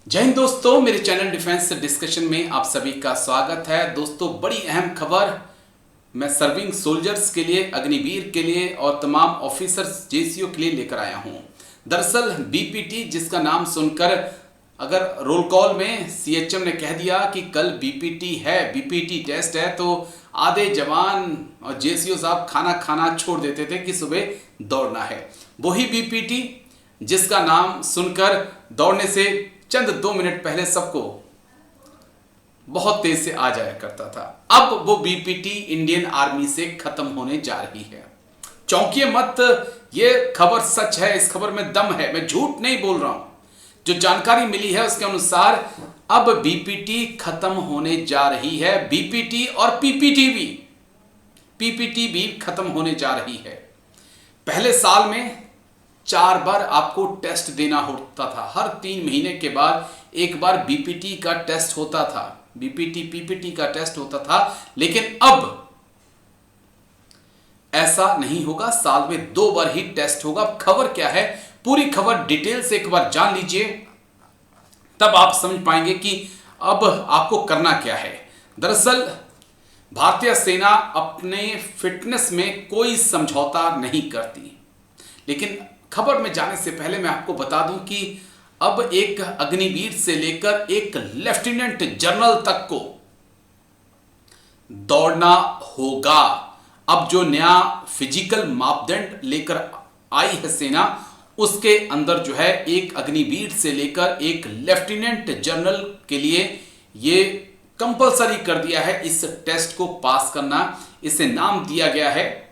जय हिंद दोस्तों, मेरे चैनल डिफेंस डिस्कशन में आप सभी का स्वागत है। दोस्तों, बड़ी अहम खबर मैं सर्विंग सोल्जर्स के लिए, अग्निवीर के लिए और तमाम ऑफिसर्स जेसीओ के लिए लेकर आया हूं। दरअसल बीपीटी, जिसका नाम सुनकर अगर रोल कॉल में सीएचएम ने कह दिया कि कल बीपीटी है, बीपीटी टेस्ट है, तो आधे जवान और जेसीओ साहब खाना खाना छोड़ देते थे कि सुबह दौड़ना है। वही बीपीटी जिसका नाम सुनकर दौड़ने से चंद 2 मिनट पहले सबको बहुत तेज से आ जाया करता था, अब वो बीपीटी इंडियन आर्मी से खत्म होने जा रही है। चौंकिए मत, ये खबर सच है, इस खबर में दम है, मैं झूठ नहीं बोल रहा हूं। जो जानकारी मिली है उसके अनुसार अब बीपीटी खत्म होने जा रही है। बीपीटी और पीपीटी भी खत्म होने जा रही है। पहले साल में 4 बार आपको टेस्ट देना होता था, हर 3 महीने के बाद एक बार बीपीटी का टेस्ट होता था, बीपीटी पीपीटी का टेस्ट होता था। लेकिन अब ऐसा नहीं होगा, साल में 2 बार ही टेस्ट होगा। खबर क्या है, पूरी खबर डिटेल से एक बार जान लीजिए, तब आप समझ पाएंगे कि अब आपको करना क्या है। दरअसल भारतीय सेना अपने फिटनेस में कोई समझौता नहीं करती, लेकिन खबर में जाने से पहले मैं आपको बता दूं कि अब एक अग्निवीर से लेकर एक लेफ्टिनेंट जनरल तक को दौड़ना होगा। अब जो नया फिजिकल मापदंड लेकर आई है सेना, उसके अंदर जो है एक अग्निवीर से लेकर एक लेफ्टिनेंट जनरल के लिए ये कंपलसरी कर दिया है इस टेस्ट को पास करना। इसे नाम दिया गया है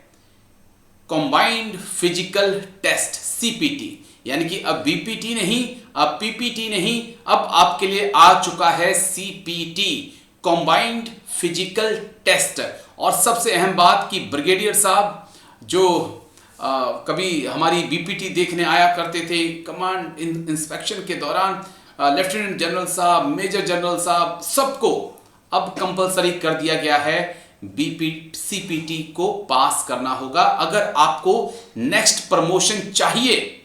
कंबाइंड फिजिकल टेस्ट, सीपीटी। यानी कि अब बीपीटी नहीं, अब पीपीटी नहीं, अब आपके लिए आ चुका है सीपीटी, कंबाइंड फिजिकल टेस्ट। और सबसे अहम बात कि ब्रिगेडियर साहब जो कभी हमारी बीपीटी देखने आया करते थे कमांड इंस्पेक्शन के दौरान, लेफ्टिनेंट जनरल साहब, मेजर जनरल साहब, सबको अब कंपलसरी कर दिया गया है सीपीटी को पास करना होगा। अगर आपको नेक्स्ट प्रमोशन चाहिए,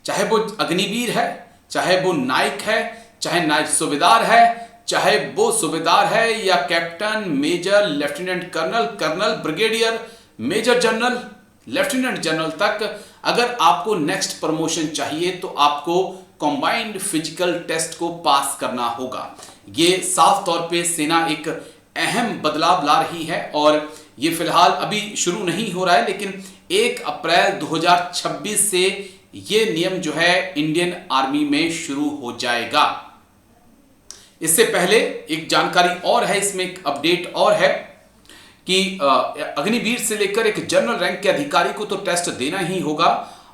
चाहे वो अग्निवीर है, चाहे वो नाइक है, चाहे नाइक सूबेदार है, चाहे वो सूबेदार है या captain, major, lieutenant colonel, colonel, brigadier, major general, lieutenant general तक, अगर आपको नेक्स्ट प्रमोशन चाहिए तो आपको कंबाइंड फिजिकल टेस्ट को पास करना होगा। ये साफ तौर पे सेना एक अहम बदलाव ला रही है और ये फिलहाल अभी शुरू नहीं हो रहा है, लेकिन 1 अप्रैल 2026 से ये नियम जो है इंडियन आर्मी में शुरू हो जाएगा। इससे पहले एक जानकारी और है, इसमें एक अपडेट और है कि अग्निवीर से लेकर एक जनरल रैंक के अधिकारी को तो टेस्ट देना ही होगा,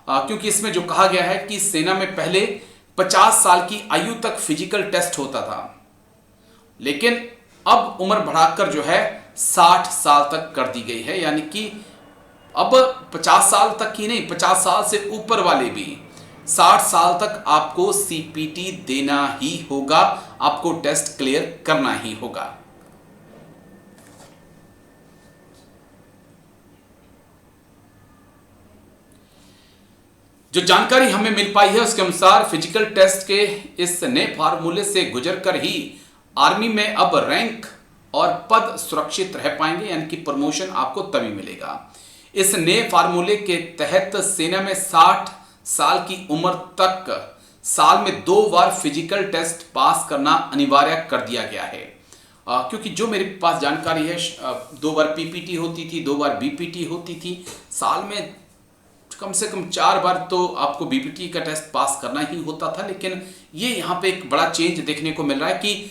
क्योंकि इसमें जो कहा गया है कि सेना में पहले 50 साल की आयु तक फिजिकल टेस्ट होता था, लेकिन अब उम्र बढ़ाकर जो है 60 साल तक कर दी गई है। यानी कि अब 50 साल तक ही नहीं, 50 साल से ऊपर वाले भी 60 साल तक आपको सीपीटी देना ही होगा, आपको टेस्ट क्लियर करना ही होगा। जो जानकारी हमें मिल पाई है उसके अनुसार फिजिकल टेस्ट के इस नए फार्मूले से गुजरकर ही आर्मी में अब रैंक और पद सुरक्षित रह पाएंगे, यानी कि प्रमोशन आपको तभी मिलेगा। इस नए फार्मूले के तहत सेना में 60 साल की उम्र तक साल में 2 बार फिजिकल टेस्ट पास करना अनिवार्य कर दिया गया है। क्योंकि जो मेरे पास जानकारी है, 2 बार पीपीटी होती थी, 2 बार बीपीटी होती थी, साल में कम से कम 4 बार तो आपको बीपीटी का टेस्ट पास करना ही होता था। लेकिन ये यहाँ पे एक बड़ा चेंज देखने को मिल रहा है कि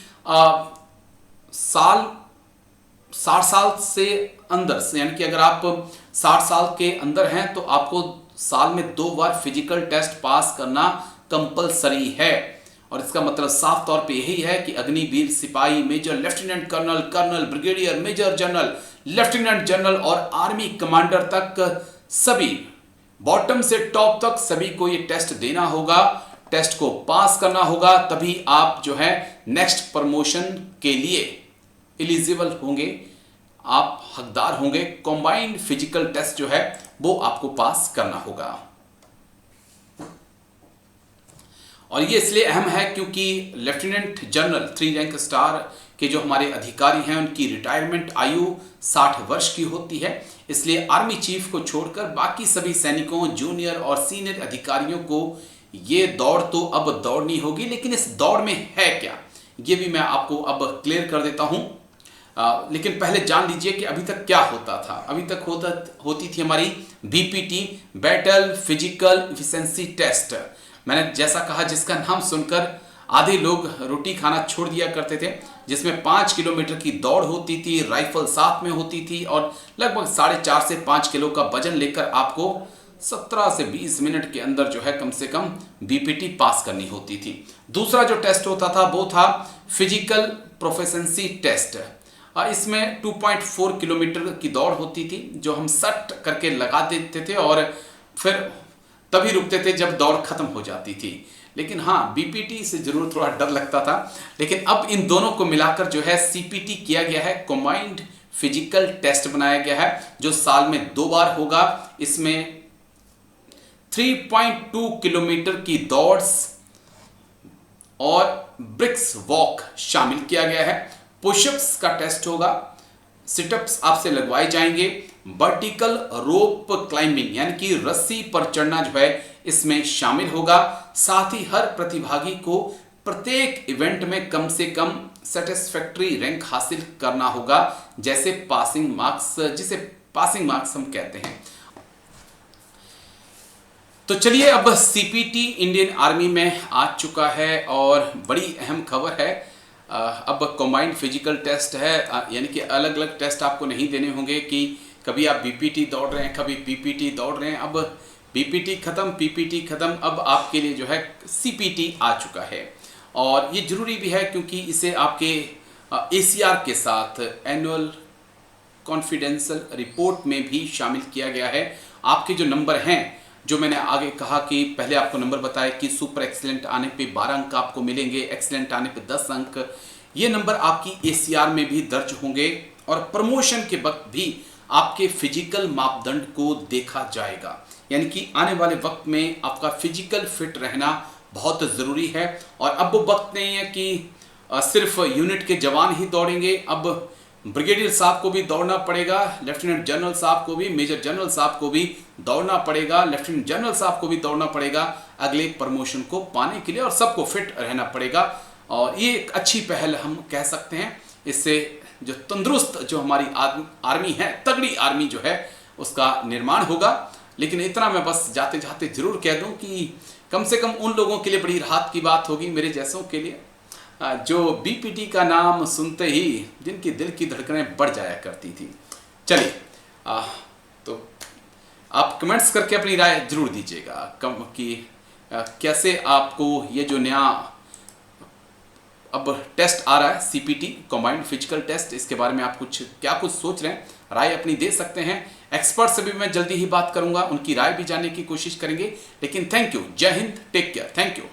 60 साल से अंदर, यानी कि अगर आप 60 साल के अंदर हैं तो आपको साल में 2 बार फिजिकल टेस्ट पास करना कंपलसरी है। और इसका मतलब साफ तौर पे यही है कि अग्निवीर, सिपाही, major, lieutenant colonel, colonel, brigadier, major general, lieutenant general और आर्मी कमांडर तक सभी, बॉटम से टॉप तक सभी को ये टेस्ट देना होगा, टेस्ट को पास करना होगा, तभी आप जो है नेक्स्ट प्रमोशन के लिए एलिजिबल होंगे, आप हकदार होंगे। कंबाइंड फिजिकल टेस्ट जो है वो आपको पास करना होगा। और ये इसलिए अहम है क्योंकि लेफ्टिनेंट जनरल 3 रैंक स्टार के जो हमारे अधिकारी हैं उनकी रिटायरमेंट आयु 60 वर्ष की होती है। इसलिए आर्मी चीफ को छोड़कर बाकी सभी सैनिकों, जूनियर और सीनियर अधिकारियों को ये दौड़ तो अब दौड़नी होगी, लेकिन इस दौड़ में है क्या ये भी मैं आपको अब क्लियर कर देता हूं। लेकिन पहले जान लीजिए कि अभी तक क्या होता था। अभी तक होती थी हमारी BPT, battle physical efficiency test. मैंने जैसा कहा, जिसका नाम सुनकर आधे लोग रोटी खाना छोड़ दिया करते थे, जिसमें 5 किलोमीटर की दौड़ होती थी, राइफल साथ में होती थी और लगभग 4.5 से 5 किलो का वजन लेकर आपको 17 से 20 मिनट के अंदर जो है कम से कम बीपीटी पास करनी होती थी। दूसरा जो टेस्ट होता था वो था फिजिकल प्रोफिशिएंसी टेस्ट। इसमें 2.4 किलोमीटर की दौड़ होती थी, जो हम सट करके लगा देते थे और फिर तभी रुकते थे जब दौड़ खत्म हो जाती थी। लेकिन हाँ, बीपीटी से जरूर थोड़ा डर लगता था। लेकिन अब इन दोनों को मिलाकर जो है सीपीटी किया गया है, कंबाइंड फिजिकल टेस्ट बनाया गया है, जो साल में 2 बार होगा। इसमें 3.2 किलोमीटर की दौड़ और ब्रिक्स वॉक शामिल किया गया है। पुशअप्स का टेस्ट होगा, सिटअप्स आपसे लगवाए जाएंगे, वर्टिकल रोप क्लाइंबिंग यानी कि रस्सी पर चढ़ना जो है इसमें शामिल होगा। साथ ही हर प्रतिभागी को प्रत्येक इवेंट में कम से कम सेटिस्फैक्टरी रैंक हासिल करना होगा, जैसे पासिंग मार्क्स, जिसे पासिंग मार्क्स हम कहते हैं। तो चलिए, अब सीपीटी इंडियन आर्मी में आ चुका है और बड़ी अहम खबर है। अब कंबाइंड फिजिकल टेस्ट है, यानी कि अलग अलग टेस्ट आपको नहीं देने होंगे कि कभी आप बीपीटी दौड़ रहे हैं, कभी पीपीटी दौड़ रहे हैं। अब बीपीटी खत्म, पीपीटी खत्म, अब आपके लिए जो है सीपीटी आ चुका है। और ये जरूरी भी है क्योंकि इसे आपके एसीआर के साथ एनुअल कॉन्फिडेंशियल रिपोर्ट में भी शामिल किया गया है। आपके जो नंबर हैं, जो मैंने आगे कहा कि पहले आपको नंबर बताया कि सुपर एक्सीलेंट आने पे 12 अंक आपको मिलेंगे, एक्सीलेंट आने पे 10 अंक, ये नंबर आपकी एसीआर में भी दर्ज होंगे। और प्रमोशन के वक्त भी आपके फिजिकल मापदंड को देखा जाएगा, यानी कि आने वाले वक्त में आपका फिजिकल फिट रहना बहुत ज़रूरी है। और अब वो वक्त नहीं है कि सिर्फ यूनिट के जवान ही दौड़ेंगे। अब ब्रिगेडियर साहब को भी दौड़ना पड़ेगा, लेफ्टिनेंट जनरल साहब को भी, मेजर जनरल साहब को भी दौड़ना पड़ेगा, लेफ्टिनेंट जनरल साहब को भी दौड़ना पड़ेगा अगले प्रमोशन को पाने के लिए, और सबको फिट रहना पड़ेगा। और ये एक अच्छी पहल हम कह सकते हैं। इससे जो तंदुरुस्त जो हमारी आर्मी है, तगड़ी आर्मी जो है, उसका निर्माण होगा। लेकिन इतना मैं बस जाते जाते जरूर कह दूं कि कम से कम उन लोगों के लिए बड़ी राहत की बात होगी, मेरे जैसों के लिए, जो बीपीटी का नाम सुनते ही जिनकी दिल की धड़कनें बढ़ जाया करती थी। चलिए, तो आप कमेंट्स करके अपनी राय जरूर दीजिएगा कि कैसे आपको ये जो नया अब टेस्ट आ रहा है सीपीटी कंबाइंड फिजिकल टेस्ट, इसके बारे में आप कुछ सोच रहे हैं, राय अपनी दे सकते हैं। एक्सपर्ट से भी मैं जल्दी ही बात करूंगा, उनकी राय भी जानने की कोशिश करेंगे। लेकिन थैंक यू, जय Hind, take care, thank you.